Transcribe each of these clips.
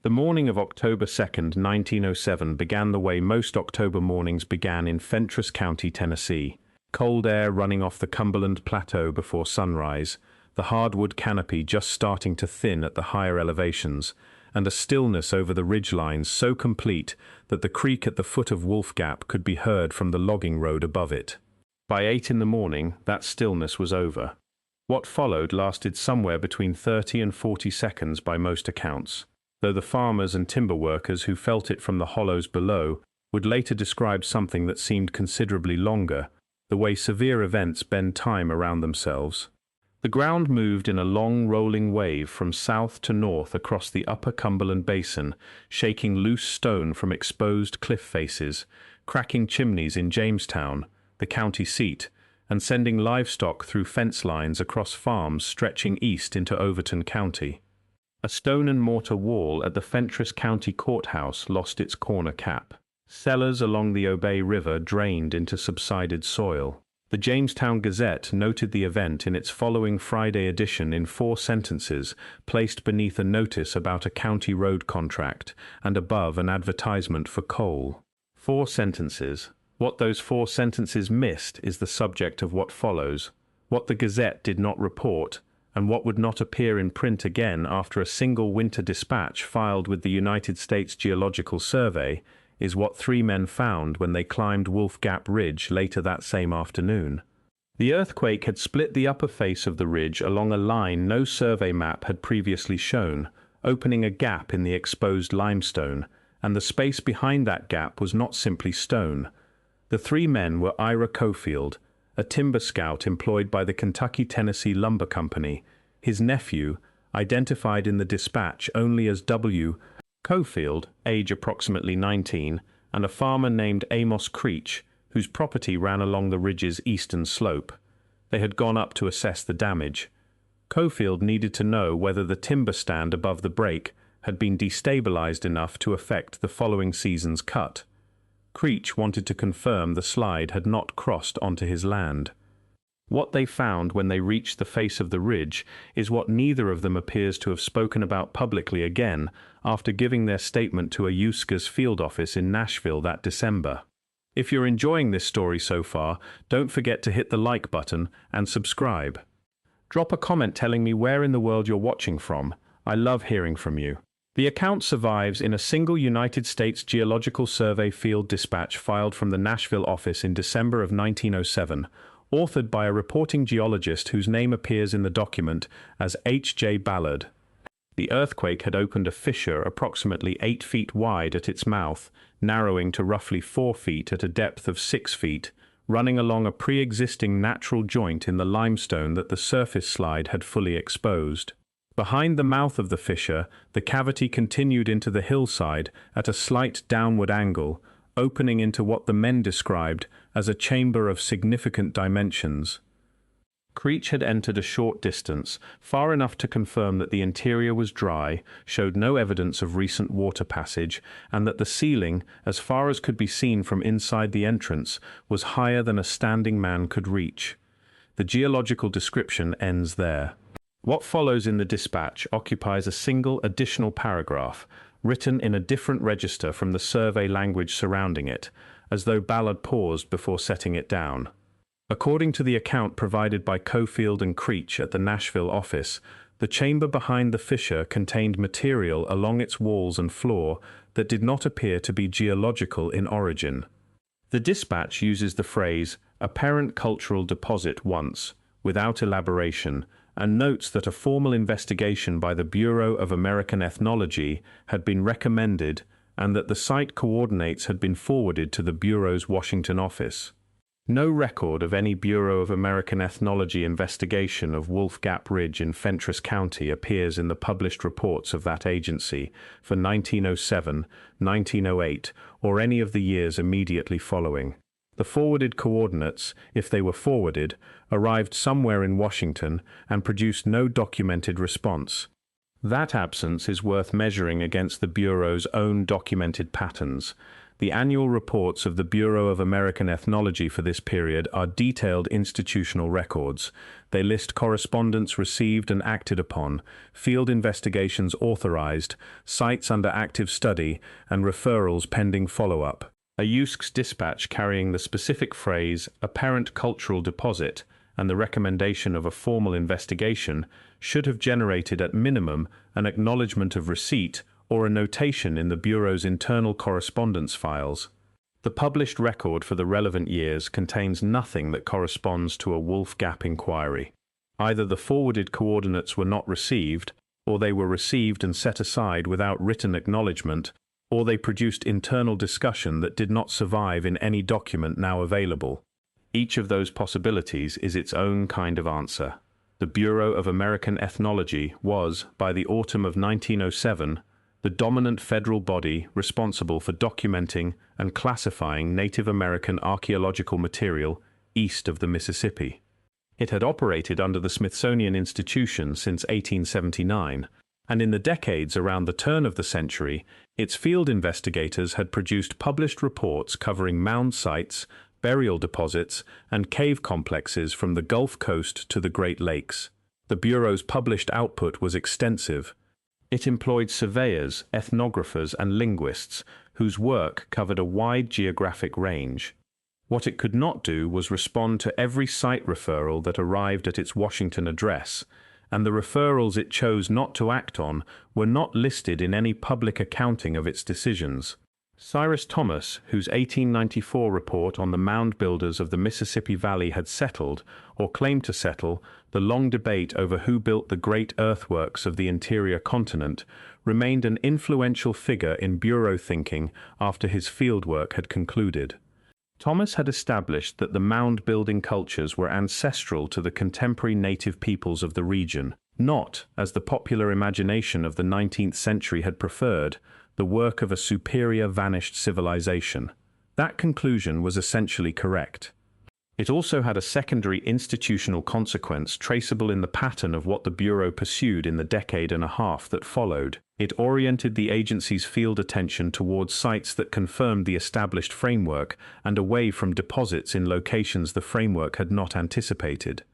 The morning of October 2nd, 1907 began the way most October mornings began in Fentress County, Tennessee. Cold air running off the Cumberland Plateau before sunrise, the hardwood canopy just starting to thin at the higher elevations, and a stillness over the ridgelines so complete that the creek at the foot of Wolf Gap could be heard from the logging road above it. By 8 in the morning, that stillness was over. What followed lasted somewhere between 30 and 40 seconds by most accounts, though the farmers and timber workers who felt it from the hollows below would later describe something that seemed considerably longer, the way severe events bend time around themselves. The ground moved in a long rolling wave from south to north across the upper Cumberland Basin, shaking loose stone from exposed cliff faces, cracking chimneys in Jamestown, the county seat, and sending livestock through fence lines across farms stretching east into Overton County. A stone and mortar wall at the Fentress County Courthouse lost its corner cap. Cellars along the Obey River drained into subsided soil. The Jamestown Gazette noted the event in its following Friday edition in 4 sentences, placed beneath a notice about a county road contract and above an advertisement for coal. 4 sentences. What those 4 sentences missed is the subject of what follows. What the Gazette did not report, and what would not appear in print again after a single winter dispatch filed with the United States Geological Survey, is what 3 men found when they climbed Wolf Gap Ridge later that same afternoon. The earthquake had split the upper face of the ridge along a line no survey map had previously shown, opening a gap in the exposed limestone, and the space behind that gap was not simply stone. The 3 men were Ira Cofield, a timber scout employed by the Kentucky-Tennessee Lumber Company, his nephew, identified in the dispatch only as W. Cofield, age approximately 19, and a farmer named Amos Creech, whose property ran along the ridge's eastern slope. They had gone up to assess the damage. Cofield needed to know whether the timber stand above the break had been destabilized enough to affect the following season's cut. Creech wanted to confirm the slide had not crossed onto his land. What they found when they reached the face of the ridge is what neither of them appears to have spoken about publicly again after giving their statement to a USGS field office in Nashville that December. If you're enjoying this story so far, don't forget to hit the like button and subscribe. Drop a comment telling me where in the world you're watching from. I love hearing from you. The account survives in a single United States Geological Survey field dispatch filed from the Nashville office in December of 1907, authored by a reporting geologist whose name appears in the document as H.J. Ballard. The earthquake had opened a fissure approximately 8 feet wide at its mouth, narrowing to roughly 4 feet at a depth of 6 feet, running along a pre-existing natural joint in the limestone that the surface slide had fully exposed. Behind the mouth of the fissure, the cavity continued into the hillside at a slight downward angle, opening into what the men described as a chamber of significant dimensions. Creech had entered a short distance, far enough to confirm that the interior was dry, showed no evidence of recent water passage, and that the ceiling, as far as could be seen from inside the entrance, was higher than a standing man could reach. The geological description ends there. What follows in the dispatch occupies a single additional paragraph, written in a different register from the survey language surrounding it, as though Ballard paused before setting it down. According to the account provided by Cofield and Creech at the Nashville office, the chamber behind the fissure contained material along its walls and floor that did not appear to be geological in origin. The dispatch uses the phrase "apparent cultural deposit" once, without elaboration, and notes that a formal investigation by the Bureau of American Ethnology had been recommended and that the site coordinates had been forwarded to the Bureau's Washington office. No record of any Bureau of American Ethnology investigation of Wolf Gap Ridge in Fentress County appears in the published reports of that agency for 1907, 1908, or any of the years immediately following. The forwarded coordinates, if they were forwarded, arrived somewhere in Washington and produced no documented response. That absence is worth measuring against the Bureau's own documented patterns. The annual reports of the Bureau of American Ethnology for this period are detailed institutional records. They list correspondence received and acted upon, field investigations authorized, sites under active study, and referrals pending follow-up. A USGS dispatch carrying the specific phrase "apparent cultural deposit" and the recommendation of a formal investigation should have generated at minimum an acknowledgement of receipt or a notation in the Bureau's internal correspondence files. The published record for the relevant years contains nothing that corresponds to a Wolf Gap inquiry. Either the forwarded coordinates were not received, or they were received and set aside without written acknowledgement, or they produced internal discussion that did not survive in any document now available. Each of those possibilities is its own kind of answer. The Bureau of American Ethnology was, by the autumn of 1907, the dominant federal body responsible for documenting and classifying Native American archaeological material east of the Mississippi. It had operated under the Smithsonian Institution since 1879, and in the decades around the turn of the century, its field investigators had produced published reports covering mound sites, burial deposits, and cave complexes from the Gulf Coast to the Great Lakes. The Bureau's published output was extensive. It employed surveyors, ethnographers, and linguists whose work covered a wide geographic range. What it could not do was respond to every site referral that arrived at its Washington address, and the referrals it chose not to act on were not listed in any public accounting of its decisions. Cyrus Thomas, whose 1894 report on the mound builders of the Mississippi Valley had settled, or claimed to settle, the long debate over who built the great earthworks of the interior continent, remained an influential figure in Bureau thinking after his fieldwork had concluded. Thomas had established that the mound-building cultures were ancestral to the contemporary native peoples of the region, not, as the popular imagination of the 19th century had preferred, the work of a superior vanished civilization. That conclusion was essentially correct. It also had a secondary institutional consequence traceable in the pattern of what the Bureau pursued in the decade and a half that followed. It oriented the agency's field attention towards sites that confirmed the established framework and away from deposits in locations the framework had not anticipated.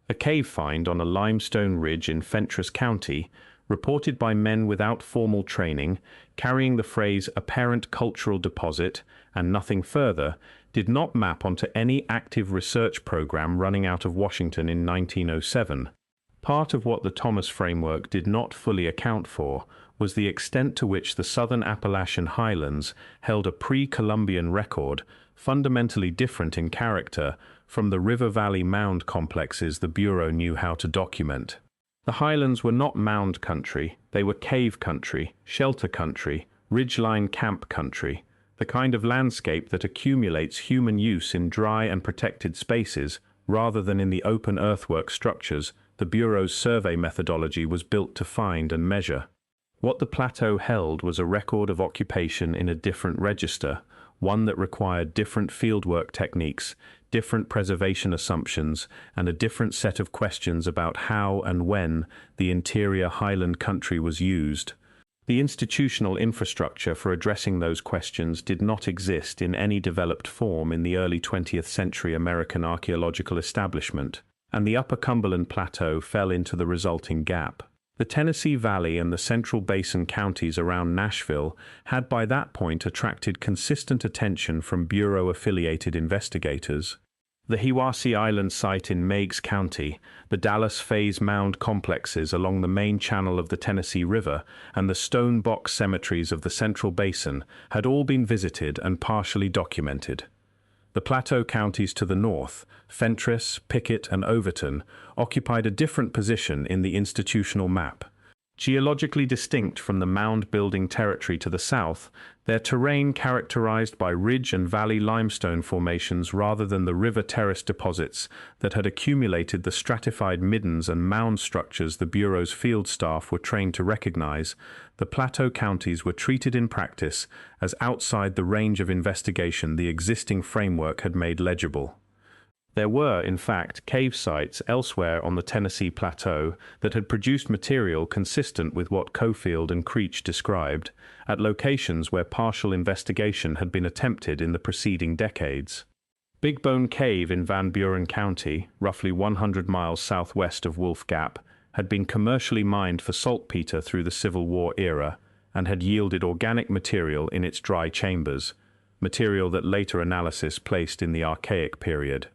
A cave find on a limestone ridge in Fentress County, reported by men without formal training, carrying the phrase "apparent cultural deposit" and nothing further, did not map onto any active research program running out of Washington in 1907. Part of what the Thomas framework did not fully account for was the extent to which the southern Appalachian highlands held a pre-Columbian record, fundamentally different in character from the river valley mound complexes the Bureau knew how to document. The highlands were not mound country, they were cave country, shelter country, ridgeline camp country, the kind of landscape that accumulates human use in dry and protected spaces rather than in the open earthwork structures the Bureau's survey methodology was built to find and measure. What the plateau held was a record of occupation in a different register, one that required different fieldwork techniques, different preservation assumptions, and a different set of questions about how and when the interior highland country was used. The institutional infrastructure for addressing those questions did not exist in any developed form in the early 20th century American archaeological establishment, and the Upper Cumberland Plateau fell into the resulting gap. The Tennessee Valley and the Central Basin counties around Nashville had by that point attracted consistent attention from Bureau-affiliated investigators. The Hiwassee Island site in Meigs County, the Dallas Phase Mound complexes along the main channel of the Tennessee River, and the stone box cemeteries of the Central Basin had all been visited and partially documented. The plateau counties to the north, Fentress, Pickett, and Overton, occupied a different position in the institutional map. Geologically distinct from the mound-building territory to the south, their terrain characterized by ridge and valley limestone formations rather than the river terrace deposits that had accumulated the stratified middens and mound structures the Bureau's field staff were trained to recognize, the plateau counties were treated in practice as outside the range of investigation the existing framework had made legible. There were, in fact, cave sites elsewhere on the Tennessee Plateau that had produced material consistent with what Cofield and Creech described, at locations where partial investigation had been attempted in the preceding decades. Big Bone Cave in Van Buren County, roughly 100 miles southwest of Wolf Gap, had been commercially mined for saltpeter through the Civil War era and had yielded organic material in its dry chambers, material that later analysis placed in the Archaic period.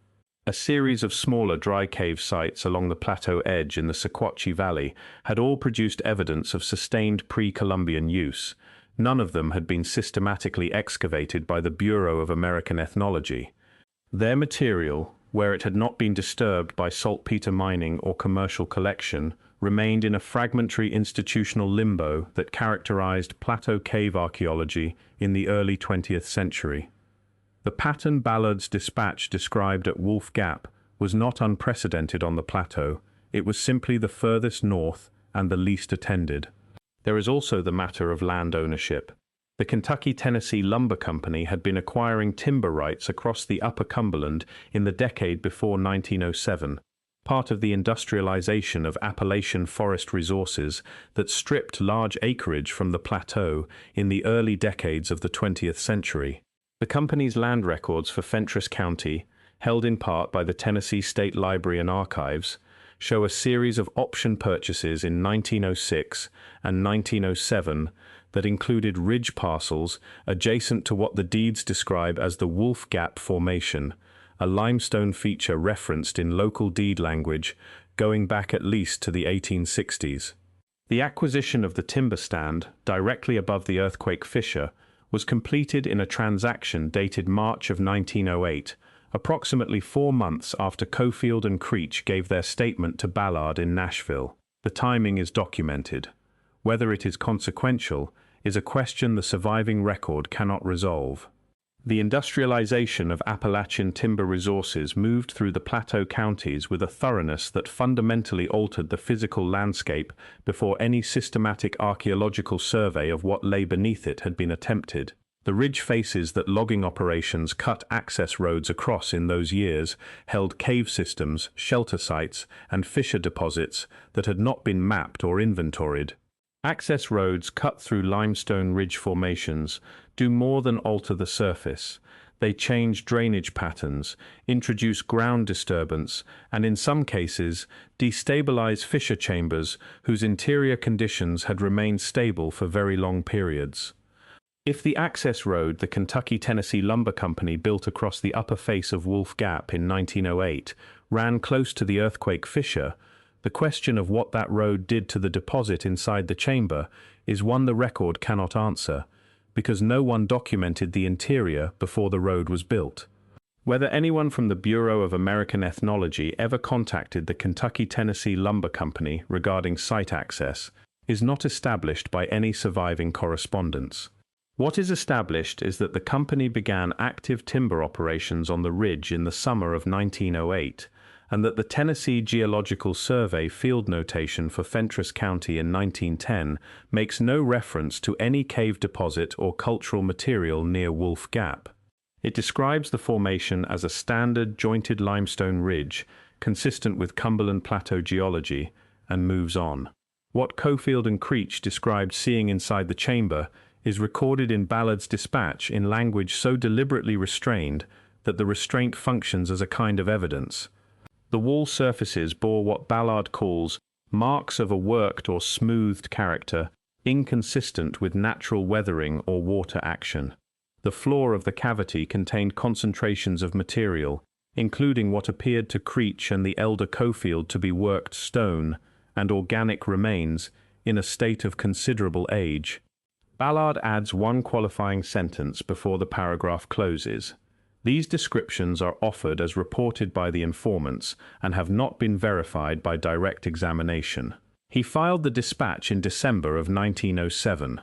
A series of smaller dry cave sites along the plateau edge in the Sequatchie Valley had all produced evidence of sustained pre-Columbian use. None of them had been systematically excavated by the Bureau of American Ethnology. Their material, where it had not been disturbed by saltpeter mining or commercial collection, remained in a fragmentary institutional limbo that characterized plateau cave archaeology in the early 20th century. The pattern Ballard's dispatch described at Wolf Gap was not unprecedented on the plateau. It was simply the furthest north and the least attended. There is also the matter of land ownership. The Kentucky-Tennessee Lumber Company had been acquiring timber rights across the Upper Cumberland in the decade before 1907, part of the industrialization of Appalachian forest resources that stripped large acreage from the plateau in the early decades of the 20th century. The company's land records for Fentress County, held in part by the Tennessee State Library and Archives, show a series of option purchases in 1906 and 1907 that included ridge parcels adjacent to what the deeds describe as the Wolf Gap Formation, a limestone feature referenced in local deed language going back at least to the 1860s. The acquisition of the timber stand, directly above the earthquake fissure, was completed in a transaction dated March of 1908, approximately 4 months after Cofield and Creech gave their statement to Ballard in Nashville. The timing is documented. Whether it is consequential is a question the surviving record cannot resolve. The industrialization of Appalachian timber resources moved through the plateau counties with a thoroughness that fundamentally altered the physical landscape before any systematic archaeological survey of what lay beneath it had been attempted. The ridge faces that logging operations cut access roads across in those years held cave systems, shelter sites, and fissure deposits that had not been mapped or inventoried. Access roads cut through limestone ridge formations do more than alter the surface. They change drainage patterns, introduce ground disturbance, and in some cases, destabilize fissure chambers whose interior conditions had remained stable for very long periods. If the access road the Kentucky-Tennessee Lumber Company built across the upper face of Wolf Gap in 1908 ran close to the earthquake fissure, the question of what that road did to the deposit inside the chamber is one the record cannot answer, because no one documented the interior before the road was built. Whether anyone from the Bureau of American Ethnology ever contacted the Kentucky-Tennessee Lumber Company regarding site access is not established by any surviving correspondence. What is established is that the company began active timber operations on the ridge in the summer of 1908, and that the Tennessee Geological Survey field notation for Fentress County in 1910 makes no reference to any cave deposit or cultural material near Wolf Gap. It describes the formation as a standard jointed limestone ridge, consistent with Cumberland Plateau geology, and moves on. What Cofield and Creech described seeing inside the chamber is recorded in Ballard's dispatch in language so deliberately restrained that the restraint functions as a kind of evidence. The wall surfaces bore what Ballard calls marks of a worked or smoothed character, inconsistent with natural weathering or water action. The floor of the cavity contained concentrations of material, including what appeared to Creech and the elder Cofield to be worked stone and organic remains in a state of considerable age. Ballard adds one qualifying sentence before the paragraph closes. These descriptions are offered as reported by the informants and have not been verified by direct examination. He filed the dispatch in December of 1907.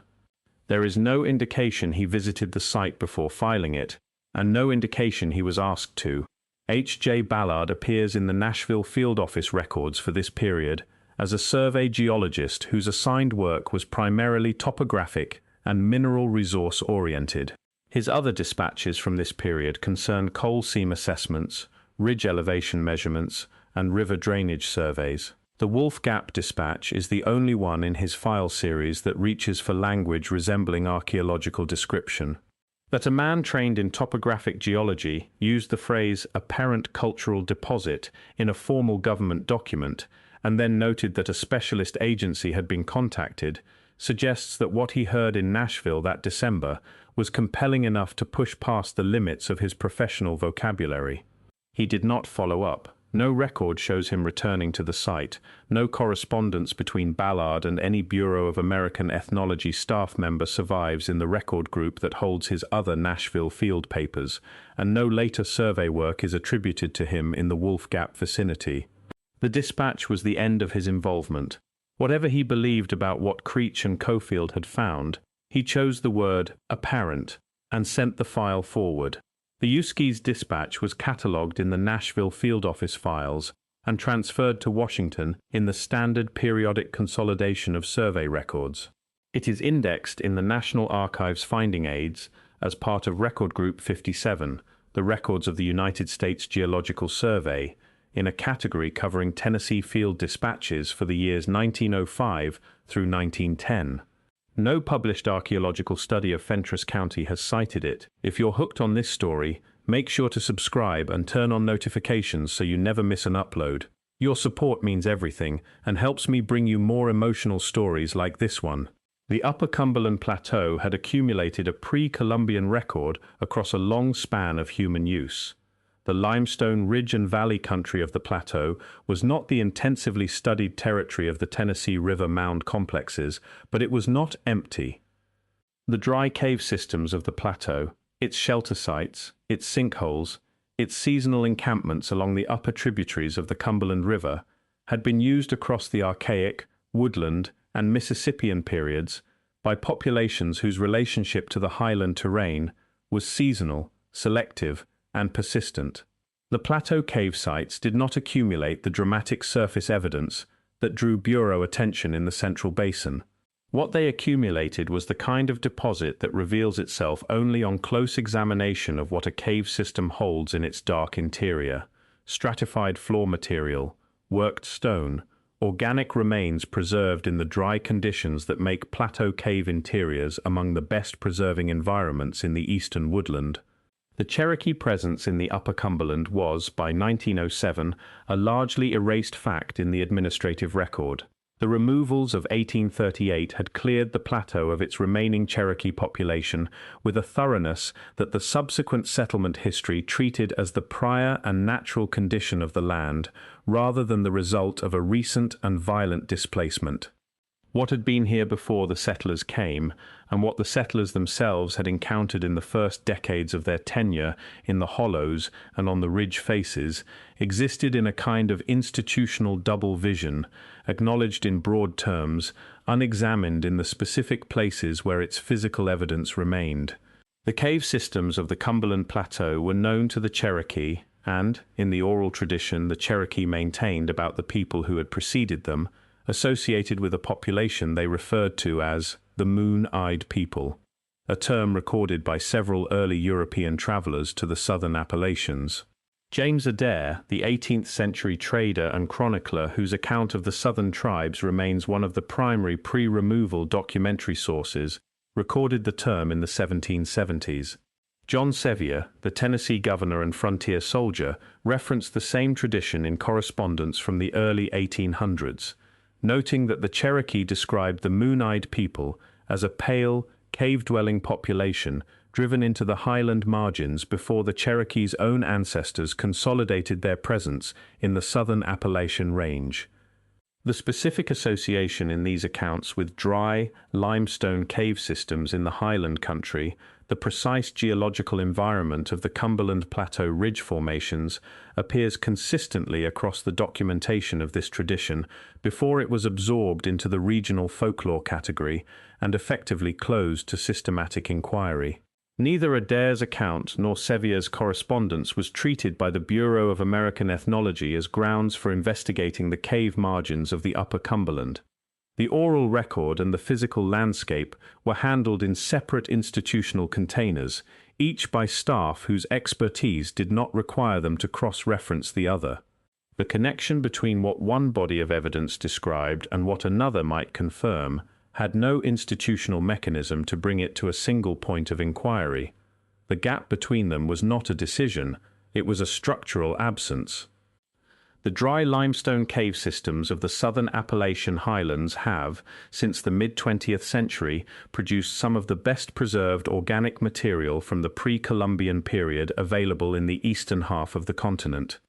There is no indication he visited the site before filing it, and no indication he was asked to. H.J. Ballard appears in the Nashville field office records for this period as a survey geologist whose assigned work was primarily topographic and mineral resource oriented. His other dispatches from this period concern coal seam assessments, ridge elevation measurements, and river drainage surveys. The Wolf Gap Dispatch is the only one in his file series that reaches for language resembling archaeological description. That a man trained in topographic geology used the phrase apparent cultural deposit in a formal government document, and then noted that a specialist agency had been contacted, suggests that what he heard in Nashville that December was compelling enough to push past the limits of his professional vocabulary. He did not follow up. No record shows him returning to the site, no correspondence between Ballard and any Bureau of American Ethnology staff member survives in the record group that holds his other Nashville field papers, and no later survey work is attributed to him in the Wolf Gap vicinity. The dispatch was the end of his involvement. Whatever he believed about what Creech and Cofield had found, he chose the word apparent and sent the file forward. The USGS dispatch was catalogued in the Nashville field office files and transferred to Washington in the standard periodic consolidation of survey records. It is indexed in the National Archives Finding Aids as part of Record Group 57, the records of the United States Geological Survey, in a category covering Tennessee field dispatches for the years 1905 through 1910. No published archaeological study of Fentress County has cited it. If you're hooked on this story, make sure to subscribe and turn on notifications so you never miss an upload. Your support means everything and helps me bring you more emotional stories like this one. The Upper Cumberland Plateau had accumulated a pre-Columbian record across a long span of human use. The limestone ridge and valley country of the plateau was not the intensively studied territory of the Tennessee River mound complexes, but it was not empty. The dry cave systems of the plateau, its shelter sites, its sinkholes, its seasonal encampments along the upper tributaries of the Cumberland River, had been used across the Archaic, Woodland, and Mississippian periods by populations whose relationship to the highland terrain was seasonal, selective, and persistent. The plateau cave sites did not accumulate the dramatic surface evidence that drew Bureau attention in the Central Basin. What they accumulated was the kind of deposit that reveals itself only on close examination of what a cave system holds in its dark interior: stratified floor material, worked stone, organic remains preserved in the dry conditions that make plateau cave interiors among the best preserving environments in the eastern woodland. The Cherokee presence in the Upper Cumberland was, by 1907, a largely erased fact in the administrative record. The removals of 1838 had cleared the plateau of its remaining Cherokee population with a thoroughness that the subsequent settlement history treated as the prior and natural condition of the land, rather than the result of a recent and violent displacement. What had been here before the settlers came, and what the settlers themselves had encountered in the first decades of their tenure in the hollows and on the ridge faces, existed in a kind of institutional double vision, acknowledged in broad terms, unexamined in the specific places where its physical evidence remained. The cave systems of the Cumberland Plateau were known to the Cherokee, and, in the oral tradition the Cherokee maintained about the people who had preceded them, associated with a population they referred to as the moon-eyed people, a term recorded by several early European travelers to the southern Appalachians. James Adair, the 18th-century trader and chronicler whose account of the southern tribes remains one of the primary pre-removal documentary sources, recorded the term in the 1770s. John Sevier, the Tennessee governor and frontier soldier, referenced the same tradition in correspondence from the early 1800s. Noting that the Cherokee described the moon-eyed people as a pale, cave-dwelling population driven into the highland margins before the Cherokee's own ancestors consolidated their presence in the southern Appalachian Range. The specific association in these accounts with dry, limestone cave systems in the highland country, the precise geological environment of the Cumberland Plateau ridge formations, appears consistently across the documentation of this tradition before it was absorbed into the regional folklore category and effectively closed to systematic inquiry. Neither Adair's account nor Sevier's correspondence was treated by the Bureau of American Ethnology as grounds for investigating the cave margins of the Upper Cumberland. The oral record and the physical landscape were handled in separate institutional containers, each by staff whose expertise did not require them to cross-reference the other. The connection between what one body of evidence described and what another might confirm had no institutional mechanism to bring it to a single point of inquiry. The gap between them was not a decision, it was a structural absence. The dry limestone cave systems of the southern Appalachian highlands have, since the mid-20th century, produced some of the best preserved organic material from the pre-Columbian period available in the eastern half of the continent.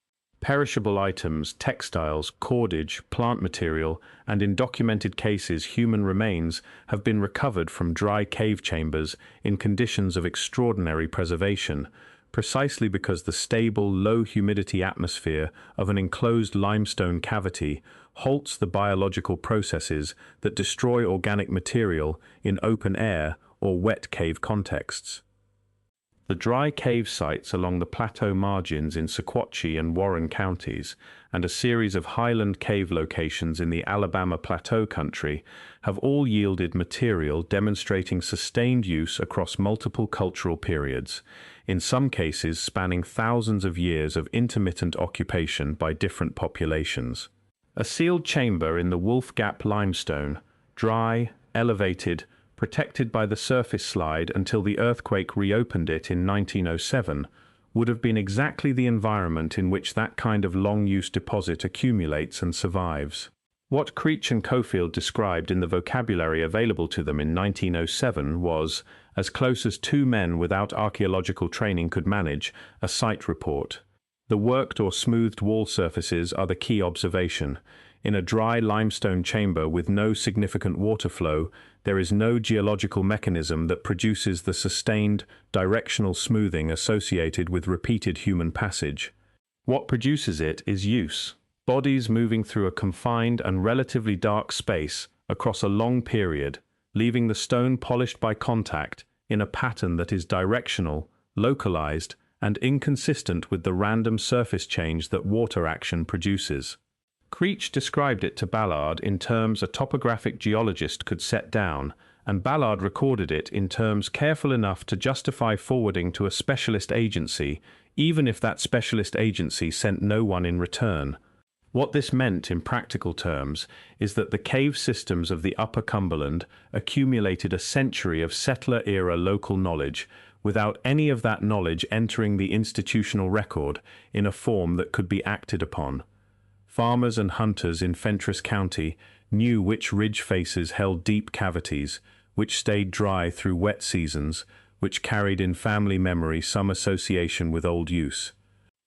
Perishable items, textiles, cordage, plant material, and in documented cases human remains have been recovered from dry cave chambers in conditions of extraordinary preservation, precisely because the stable, low-humidity atmosphere of an enclosed limestone cavity halts the biological processes that destroy organic material in open air or wet cave contexts. The dry cave sites along the plateau margins in Sequatchie and Warren counties, and a series of highland cave locations in the Alabama Plateau country, have all yielded material demonstrating sustained use across multiple cultural periods, in some cases spanning thousands of years of intermittent occupation by different populations. A sealed chamber in the Wolf Gap limestone, dry, elevated, protected by the surface slide until the earthquake reopened it in 1907, would have been exactly the environment in which that kind of long-use deposit accumulates and survives. What Creech and Cofield described in the vocabulary available to them in 1907 was, as close as two men without archaeological training could manage, a site report. The worked or smoothed wall surfaces are the key observation. In a dry limestone chamber with no significant water flow, there is no geological mechanism that produces the sustained, directional smoothing associated with repeated human passage. What produces it is use. Bodies moving through a confined and relatively dark space across a long period, leaving the stone polished by contact in a pattern that is directional, localized, and inconsistent with the random surface change that water action produces. Creech described it to Ballard in terms a topographic geologist could set down, and Ballard recorded it in terms careful enough to justify forwarding to a specialist agency, even if that specialist agency sent no one in return. What this meant in practical terms is that the cave systems of the Upper Cumberland accumulated a century of settler-era local knowledge without any of that knowledge entering the institutional record in a form that could be acted upon. Farmers and hunters in Fentress County knew which ridge faces held deep cavities, which stayed dry through wet seasons, which carried in family memory some association with old use.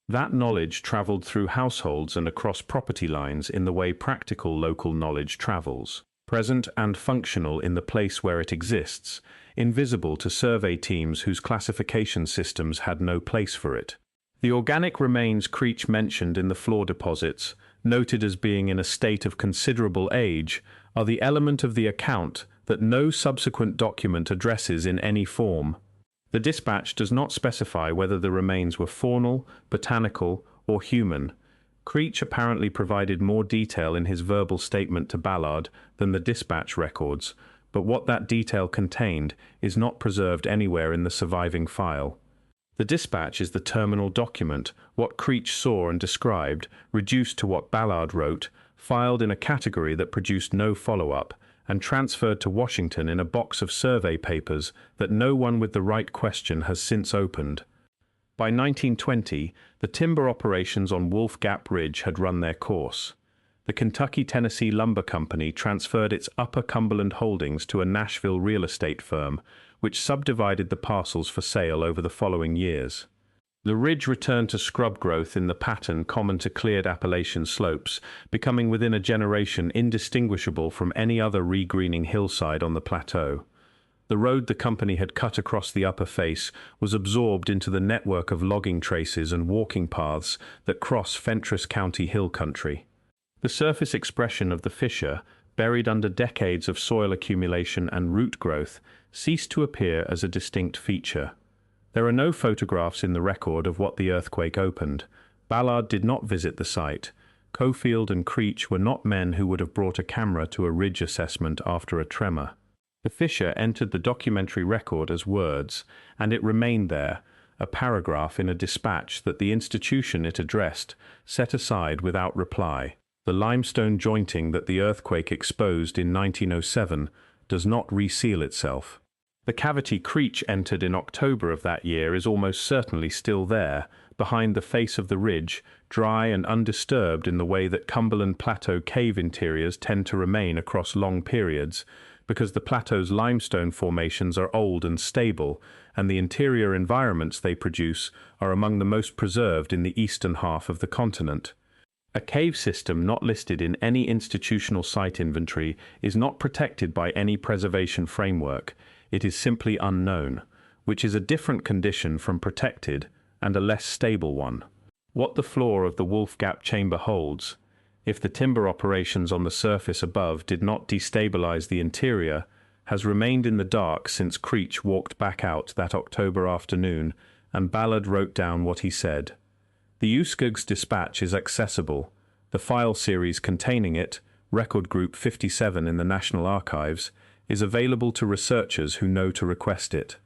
That knowledge traveled through households and across property lines in the way practical local knowledge travels, present and functional in the place where it exists, invisible to survey teams whose classification systems had no place for it. The organic remains Creech mentioned in the floor deposits, noted as being in a state of considerable age, are the element of the account that no subsequent document addresses in any form. The dispatch does not specify whether the remains were faunal, botanical, or human. Creech apparently provided more detail in his verbal statement to Ballard than the dispatch records, but what that detail contained is not preserved anywhere in the surviving file. The dispatch is the terminal document, what Creech saw and described, reduced to what Ballard wrote, filed in a category that produced no follow-up, and transferred to Washington in a box of survey papers that no one with the right question has since opened. By 1920, the timber operations on Wolf Gap Ridge had run their course. The Kentucky-Tennessee Lumber Company transferred its Upper Cumberland holdings to a Nashville real estate firm, which subdivided the parcels for sale over the following years. The ridge returned to scrub growth in the pattern common to cleared Appalachian slopes, becoming within a generation indistinguishable from any other regreening hillside on the plateau. The road the company had cut across the upper face was absorbed into the network of logging traces and walking paths that cross Fentress County hill country. The surface expression of the fissure, buried under decades of soil accumulation and root growth, ceased to appear as a distinct feature. There are no photographs in the record of what the earthquake opened. Ballard did not visit the site. Cofield and Creech were not men who would have brought a camera to a ridge assessment after a tremor. The fissure entered the documentary record as words, and it remained there, a paragraph in a dispatch that the institution it addressed set aside without reply. The limestone jointing that the earthquake exposed in 1907 does not reseal itself. The cavity Creech entered in October of that year is almost certainly still there, behind the face of the ridge, dry and undisturbed in the way that Cumberland Plateau cave interiors tend to remain across long periods, because the plateau's limestone formations are old and stable, and the interior environments they produce are among the most preserved in the eastern half of the continent. A cave system not listed in any institutional site inventory is not protected by any preservation framework. It is simply unknown, which is a different condition from protected and a less stable one. What the floor of the Wolf Gap chamber holds, if the timber operations on the surface above did not destabilize the interior, has remained in the dark since Creech walked back out that October afternoon and Ballard wrote down what he said. The USGS dispatch is accessible. The file series containing it, Record Group 57 in the National Archives, is available to researchers who know to request it.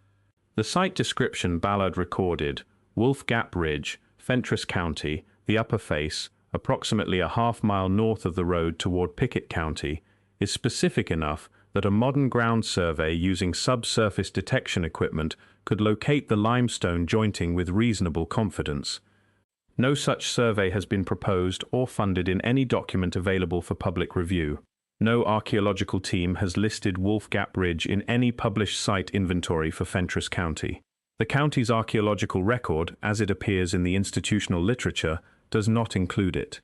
The site description Ballard recorded, Wolf Gap Ridge, Fentress County, the upper face, approximately a half-mile north of the road toward Pickett County, is specific enough that a modern ground survey using subsurface detection equipment could locate the limestone jointing with reasonable confidence. No such survey has been proposed or funded in any document available for public review. No archaeological team has listed Wolf Gap Ridge in any published site inventory for Fentress County. The county's archaeological record, as it appears in the institutional literature, does not include it.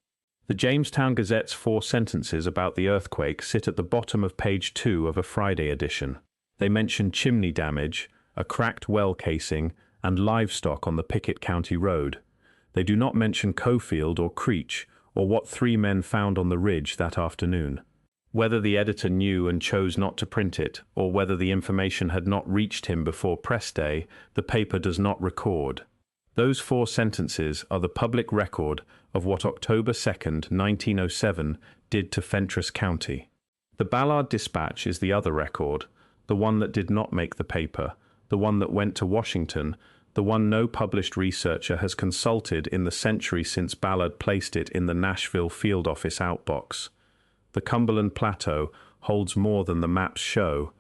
The Jamestown Gazette's 4 sentences about the earthquake sit at the bottom of page 2 of a Friday edition. They mention chimney damage, a cracked well casing, and livestock on the Pickett County Road. They do not mention Cofield or Creech, or what 3 men found on the ridge that afternoon. Whether the editor knew and chose not to print it, or whether the information had not reached him before press day, the paper does not record. Those 4 sentences are the public record of what October 2nd, 1907 did to Fentress County. The Ballard dispatch is the other record, the one that did not make the paper, the one that went to Washington, the one no published researcher has consulted in the century since Ballard placed it in the Nashville field office outbox. The Cumberland Plateau holds more than the maps show.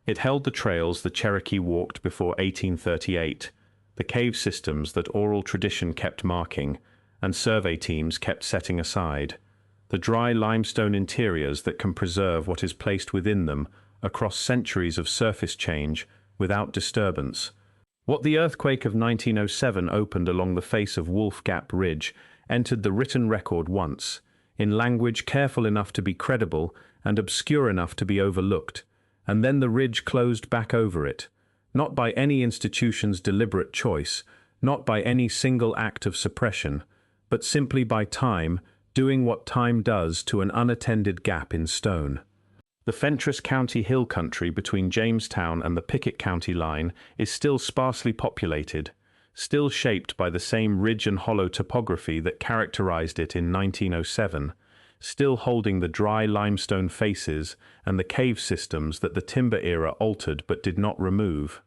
It held the trails the Cherokee walked before 1838, the cave systems that oral tradition kept marking, and survey teams kept setting aside, the dry limestone interiors that can preserve what is placed within them across centuries of surface change without disturbance. What the earthquake of 1907 opened along the face of Wolf Gap Ridge entered the written record once, in language careful enough to be credible and obscure enough to be overlooked, and then the ridge closed back over it, not by any institution's deliberate choice, not by any single act of suppression, but simply by time doing what time does to an unattended gap in stone. The Fentress County hill country between Jamestown and the Pickett County line is still sparsely populated, still shaped by the same ridge and hollow topography that characterized it in 1907, still holding the dry limestone faces and the cave systems that the timber era altered but did not remove.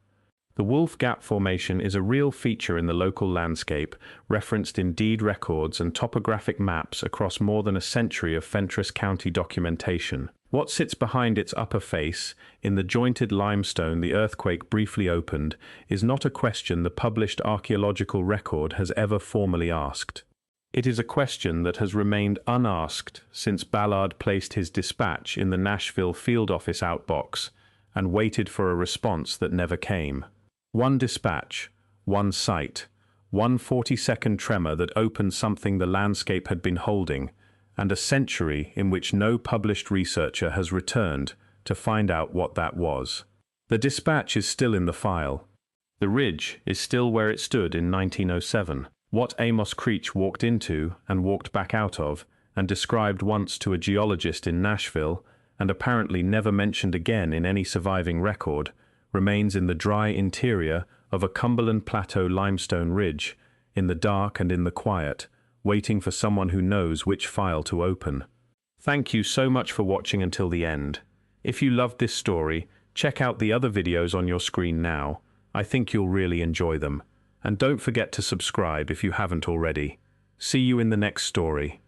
The Wolf Gap Formation is a real feature in the local landscape, referenced in deed records and topographic maps across more than a century of Fentress County documentation. What sits behind its upper face, in the jointed limestone the earthquake briefly opened, is not a question the published archaeological record has ever formally asked. It is a question that has remained unasked since Ballard placed his dispatch in the Nashville field office outbox and waited for a response that never came. One dispatch, one site, one 40-second tremor that opened something the landscape had been holding, and a century in which no published researcher has returned to find out what that was. The dispatch is still in the file. The ridge is still where it stood in 1907, what Amos Creech walked into and walked back out of, and described once to a geologist in Nashville, and apparently never mentioned again in any surviving record, remains in the dry interior of a Cumberland Plateau limestone ridge, in the dark and in the quiet, waiting for someone who knows which file to open. Thank you so much for watching until the end. If you loved this story, check out the other videos on your screen now. I think you'll really enjoy them. And don't forget to subscribe if you haven't already. See you in the next story.